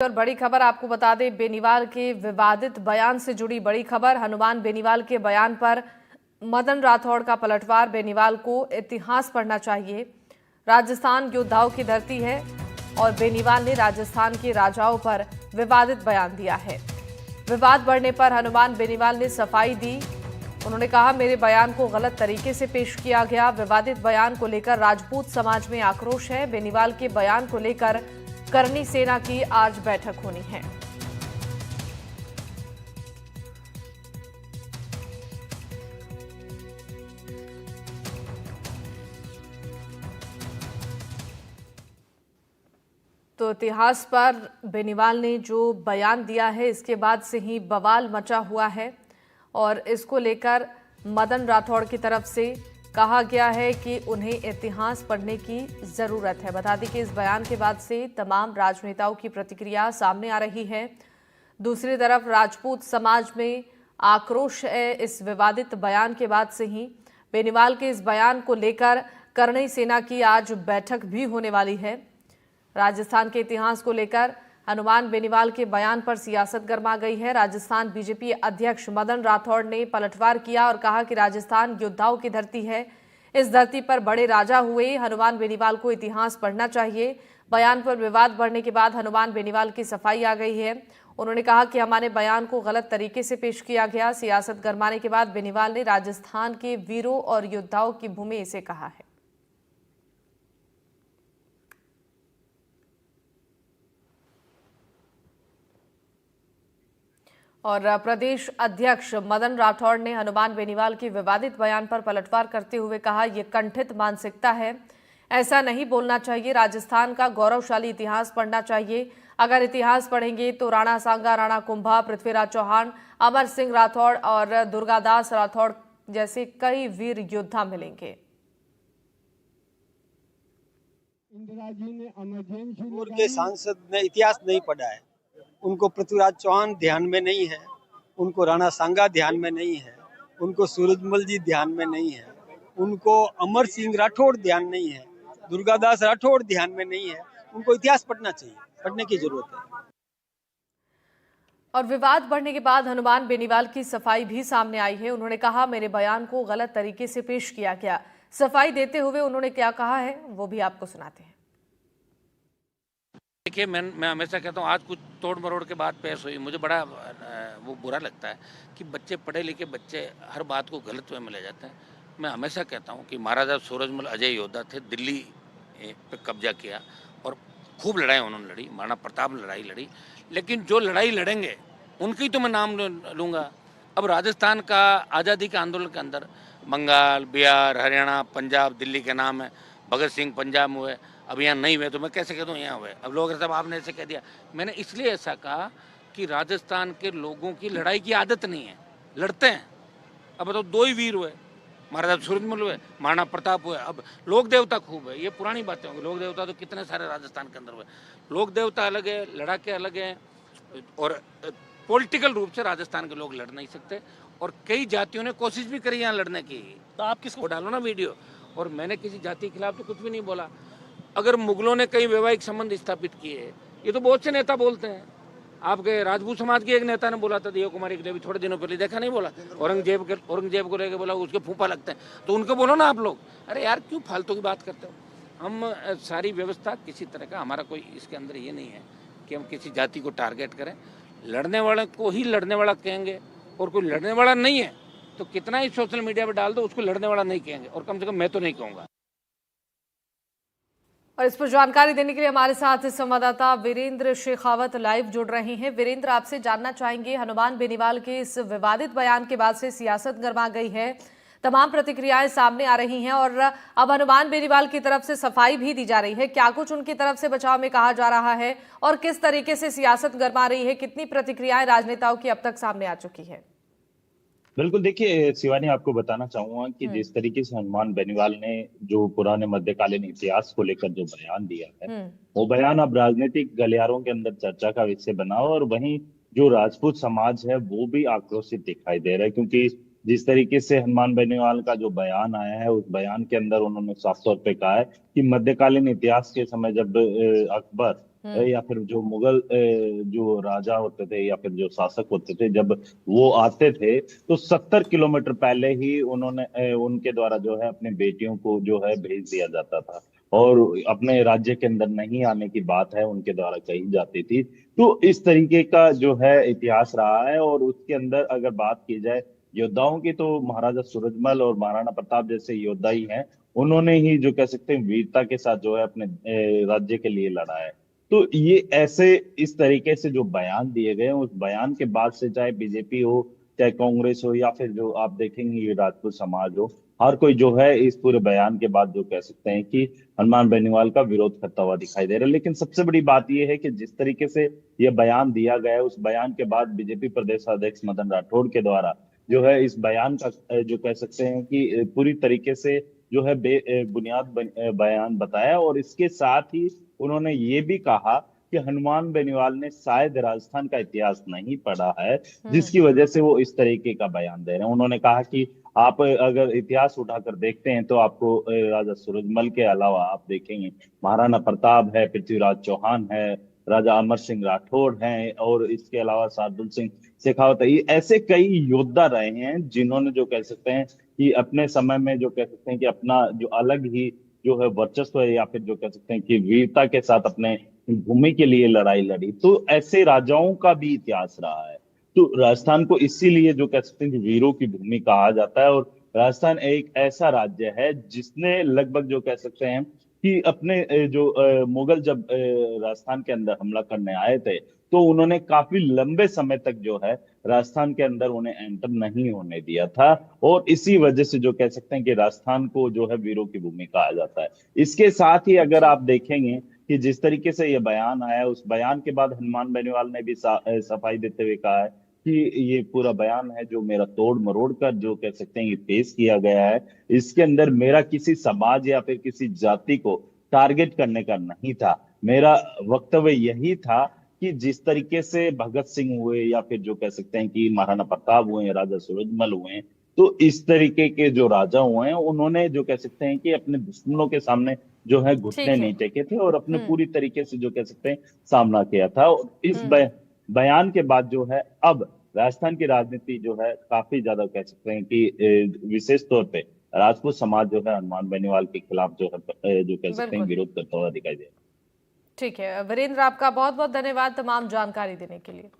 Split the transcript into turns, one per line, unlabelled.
और बड़ी खबर आपको बता दें, बेनीवाल के विवादित बयान से जुड़ी बड़ी खबर। हनुमान बेनीवाल के बयान पर मदन राठौड़ का पलटवार। बेनीवाल को इतिहास पढ़ना चाहिए। राजस्थान योद्धाओं की धरती है और बेनीवाल ने राजस्थान के राजाओं पर विवादित बयान दिया है। विवाद बढ़ने पर हनुमान बेनीवाल ने सफाई दी। उन्होंने कहा, मेरे बयान को गलत तरीके से पेश किया गया। विवादित बयान को लेकर राजपूत समाज में आक्रोश है। बेनीवाल के बयान को लेकर करनी सेना की आज बैठक होनी है। तो इतिहास पर बेनीवाल ने जो बयान दिया है, इसके बाद से ही बवाल मचा हुआ है और इसको लेकर मदन राठौड़ की तरफ से कहा गया है कि उन्हें इतिहास पढ़ने की जरूरत है। बता दें कि इस बयान के बाद से तमाम राजनेताओं की प्रतिक्रिया सामने आ रही है। दूसरी तरफ राजपूत समाज में आक्रोश है इस विवादित बयान के बाद से ही। बेनीवाल के इस बयान को लेकर करनी सेना की आज बैठक भी होने वाली है। राजस्थान के इतिहास को लेकर हनुमान बेनीवाल के बयान पर सियासत गर्मा गई है। राजस्थान बीजेपी अध्यक्ष मदन राठौड़ ने पलटवार किया और कहा कि राजस्थान योद्धाओं की धरती है। इस धरती पर बड़े राजा हुए। हनुमान बेनीवाल को इतिहास पढ़ना चाहिए। बयान पर विवाद बढ़ने के बाद हनुमान बेनीवाल की सफाई आ गई है। उन्होंने कहा कि हमारे बयान को गलत तरीके से पेश किया गया। सियासत गरमाने के बाद बेनीवाल ने राजस्थान के वीरों और योद्धाओं की भूमि इसे कहा है। और प्रदेश अध्यक्ष मदन राठौड़ ने हनुमान बेनीवाल के विवादित बयान पर पलटवार करते हुए कहा, यह कंठित मानसिकता है, ऐसा नहीं बोलना चाहिए। राजस्थान का गौरवशाली इतिहास पढ़ना चाहिए। अगर इतिहास पढ़ेंगे तो राणा सांगा, राणा कुंभा, पृथ्वीराज चौहान, अमर सिंह राठौड़ और दुर्गादास राठौड़ जैसे कई वीर योद्धा मिलेंगे।
इंदिरा जी ने
मणिपुर के सांसद ने इतिहास नहीं पढ़ा है। उनको पृथ्वीराज चौहान ध्यान में नहीं है, उनको राणा सांगा ध्यान में नहीं है, उनको सूरजमल जी ध्यान में नहीं है, उनको अमर सिंह राठौड़ ध्यान नहीं है, दुर्गादास राठौड़ ध्यान में नहीं है। उनको इतिहास पढ़ना चाहिए, पढ़ने की जरूरत है।
और विवाद बढ़ने के बाद हनुमान बेनीवाल की सफाई भी सामने आई है। उन्होंने कहा, मेरे बयान को गलत तरीके से पेश किया गया। सफाई देते हुए उन्होंने क्या कहा है वो भी आपको सुनाते हैं।
देखिए, मैं हमेशा कहता हूँ, आज कुछ तोड़ मरोड़ के बाद पेश हुई, मुझे बड़ा वो बुरा लगता है कि बच्चे, पढ़े लिखे बच्चे हर बात को गलत वे में ले जाते हैं। मैं हमेशा कहता हूँ कि महाराजा सूरजमल अजय योद्धा थे, दिल्ली पे कब्जा किया और खूब लड़ाई उन्होंने लड़ी, महाराणा प्रताप ने लड़ाई लड़ी, लेकिन जो लड़ाई लड़ेंगे उनकी तो मैं नाम लूँगा। अब राजस्थान का आज़ादी के आंदोलन के अंदर बंगाल, बिहार, हरियाणा, पंजाब, दिल्ली के नाम है। भगत सिंह पंजाब में हुए, अब यहाँ नहीं हुए तो मैं कैसे कह दूँ यहाँ हुए। अब लोग साहब आपने ऐसे कह दिया। मैंने इसलिए ऐसा कहा कि राजस्थान के लोगों की लड़ाई की आदत नहीं है, लड़ते हैं। अब बताओ, दो ही वीर हुए, महाराजा सूरजमल हुए, महाराणा प्रताप हुए, अब लोक देवता खूब है। ये पुरानी बातें होंगी, लोक देवता तो कितने सारे राजस्थान के अंदर हुए। लोक देवता अलग है, लड़ाके अलग हैं और पॉलिटिकल रूप से राजस्थान के लोग लड़ नहीं सकते। और कई जातियों ने कोशिश भी करी यहाँ लड़ने की। तो आप किसको डालो ना वीडियो। और मैंने किसी जाति के खिलाफ तो कुछ भी नहीं बोला। अगर मुगलों ने कई वैवाहिक संबंध स्थापित किए, ये तो बहुत से नेता बोलते हैं। आपके राजपूत समाज के एक नेता ने बोला था, देव कुमारी के देवी, थोड़े दिनों पहले देखा नहीं बोला, औरंगजेब को लेकर बोला उसके फूफा लगते हैं, तो उनको बोलो ना आप लोग। अरे यार, क्यों फालतू की बात करते हो। हम सारी व्यवस्था किसी तरह का, हमारा कोई इसके अंदर ये नहीं है कि हम किसी जाति को टारगेट करें। लड़ने वाले को ही लड़ने वाला कहेंगे, और कोई लड़ने वाला नहीं है तो कितना ही सोशल मीडिया पे डाल दो, उसको लड़ने वाला नहीं कहेंगे, और कम से कम मैं तो नहीं कहूँगा।
और इस पर जानकारी देने के लिए हमारे साथ संवाददाता वीरेंद्र शेखावत लाइव जुड़ रहे हैं। वीरेंद्र, आपसे जानना चाहेंगे, हनुमान बेनीवाल के इस विवादित बयान के बाद से सियासत गर्मा गई है, तमाम प्रतिक्रियाएं सामने आ रही हैं और अब हनुमान बेनीवाल की तरफ से सफाई भी दी जा रही है। क्या कुछ उनकी तरफ से बचाव में कहा जा रहा है और किस तरीके से सियासत गर्मा रही है, कितनी प्रतिक्रियाएं राजनेताओं की अब तक सामने आ चुकी है?
बिल्कुल, देखिए शिवानी, आपको बताना चाहूंगा कि जिस तरीके से हनुमान बेनीवाल ने जो पुराने मध्यकालीन इतिहास को लेकर जो बयान दिया है, वो बयान अब राजनीतिक गलियारों के अंदर चर्चा का विषय बना और वहीं जो राजपूत समाज है वो भी आक्रोशित दिखाई दे रहा है। क्योंकि जिस तरीके से हनुमान बेनीवाल का जो बयान आया है, उस बयान के अंदर उन्होंने साफ तौर पे कहा है कि मध्यकालीन इतिहास के समय जब अकबर या फिर जो मुगल जो राजा होते थे या फिर जो शासक होते थे, जब वो आते थे तो 70 किलोमीटर पहले ही उन्होंने उनके द्वारा जो है अपनी बेटियों को जो है भेज दिया जाता था, और अपने राज्य के अंदर नहीं आने की बात है उनके द्वारा कही जाती थी। तो इस तरीके का जो है इतिहास रहा है। और उसके अंदर अगर बात की जाए योद्धाओं की, तो महाराजा सूरजमल और महाराणा प्रताप जैसे योद्धा ही हैं, उन्होंने ही जो कह सकते हैं वीरता के साथ जो है अपने राज्य के लिए लड़ा है। तो ये ऐसे इस तरीके से जो बयान दिए गए हैं, उस बयान के बाद से चाहे बीजेपी हो, चाहे कांग्रेस हो, या फिर जो आप देखेंगे ये राजपूत समाज हो, हर कोई जो है इस पूरे बयान के बाद जो कह सकते हैं कि हनुमान बेनीवाल का विरोध करता हुआ दिखाई दे रहा है। लेकिन सबसे बड़ी बात यह है कि जिस तरीके से ये बयान दिया गया है, उस बयान के बाद बीजेपी प्रदेश अध्यक्ष मदन राठौड़ के द्वारा जो है इस बयान का जो कह सकते हैं कि पूरी तरीके से जो है बुनियाद बयान बताया। और इसके साथ ही उन्होंने ये भी कहा कि हनुमान बेनीवाल ने शायद राजस्थान का इतिहास नहीं पढ़ा है, जिसकी वजह से वो इस तरीके का बयान दे रहे हैं। उन्होंने कहा कि आप अगर इतिहास उठाकर देखते हैं तो आपको राजा सूरजमल के अलावा आप देखेंगे महाराणा प्रताप है, पृथ्वीराज चौहान है, राजा अमर सिंह राठौड़ हैं, और इसके अलावा शार्दुल सिंह शेखावत है। ये ऐसे कई योद्धा रहे हैं जिन्होंने जो कह सकते हैं कि अपने समय में जो कह सकते हैं कि अपना जो अलग ही जो है वर्चस्व है, या फिर जो कह सकते हैं कि वीरता के साथ अपने भूमि के लिए लड़ाई लड़ी। तो ऐसे राजाओं का भी इतिहास रहा है। तो राजस्थान को इसीलिए जो कह सकते हैं कि वीरों की भूमि कहा जाता है। और राजस्थान एक ऐसा राज्य है जिसने लगभग जो कह सकते हैं कि अपने जो मुगल जब राजस्थान के अंदर हमला करने आए थे, तो उन्होंने काफी लंबे समय तक जो है राजस्थान के अंदर उन्हें एंटर नहीं होने दिया था। और इसी वजह से जो कह सकते हैं कि राजस्थान को जो है वीरों की भूमि कहा जाता है। इसके साथ ही अगर आप देखेंगे कि जिस तरीके से ये बयान आया, उस बयान के बाद हनुमान बेनीवाल ने भी सफाई देते हुए कहा है कि ये पूरा बयान है जो मेरा तोड़ मरोड़ कर जो कह सकते हैं ये पेश किया गया है, इसके अंदर मेरा किसी समाज या फिर किसी जाति को टारगेट करने का नहीं था। मेरा वक्तव्य यही था कि जिस तरीके से भगत सिंह हुए, या फिर जो कह सकते हैं कि महाराणा प्रताप हुए, राजा सूरजमल हुए, तो इस तरीके के जो राजा हुए हैं उन्होंने जो कह सकते हैं कि अपने दुश्मनों के सामने जो है घुटने
ठीक है।
नहीं टेके थे, और अपने पूरी तरीके से जो कह सकते हैं सामना किया था। और इस बयान के बाद जो है अब राजस्थान की राजनीति जो है काफी ज्यादा कह सकते हैं कि विशेष तौर पे राजपूत समाज जो है हनुमान बेनीवाल के खिलाफ जो है जो कह सकते हैं विरोध करता हुआ दिखाई दे रहा है।
ठीक है वीरेंद्र, आपका बहुत बहुत धन्यवाद तमाम जानकारी देने के लिए।